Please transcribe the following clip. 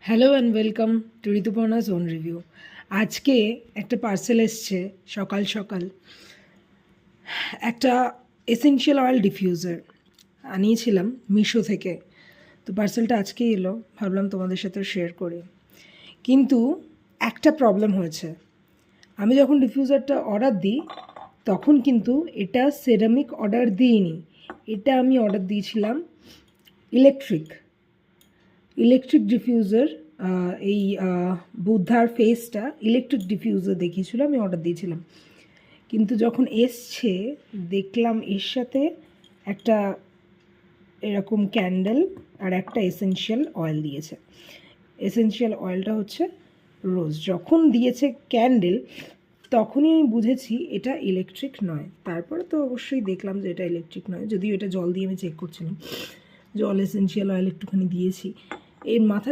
Hello and welcome to Rituparna's own review. আজকে একটা parcel এসছে সকাল সকাল, একটা এসেনশিয়াল অয়েল ডিফিউজার আনিয়েছিলাম মিশো থেকে। তো পার্সেলটা আজকেই এলো, ভাবলাম তোমাদের সাথে শেয়ার করি। কিন্তু একটা প্রবলেম হয়েছে, আমি যখন ডিফিউজারটা অর্ডার দিই তখন কিন্তু এটা সেরামিক অর্ডার দিইনি, এটা আমি অর্ডার দিয়েছিলাম ইলেকট্রিক ডিফিউজার। এই বুদ্ধার ফেসটা ইলেকট্রিক ডিফিউজার দেখিয়েছিল, আমি অর্ডার দিয়েছিলাম। কিন্তু যখন এসছে দেখলাম এর সাথে একটা এরকম ক্যান্ডেল আর একটা এসেনশিয়াল অয়েল দিয়েছে। এসেনশিয়াল অয়েলটা হচ্ছে রোজ। যখন দিয়েছে ক্যান্ডেল তখনই আমি বুঝেছি এটা ইলেকট্রিক নয়। তারপরে তো অবশ্যই দেখলাম যে এটা ইলেকট্রিক নয়, যদিও এটা জল দিয়ে আমি চেক করছিলাম, জল এসেনশিয়াল অয়েল একটুখানি দিয়েছি। এর মাথা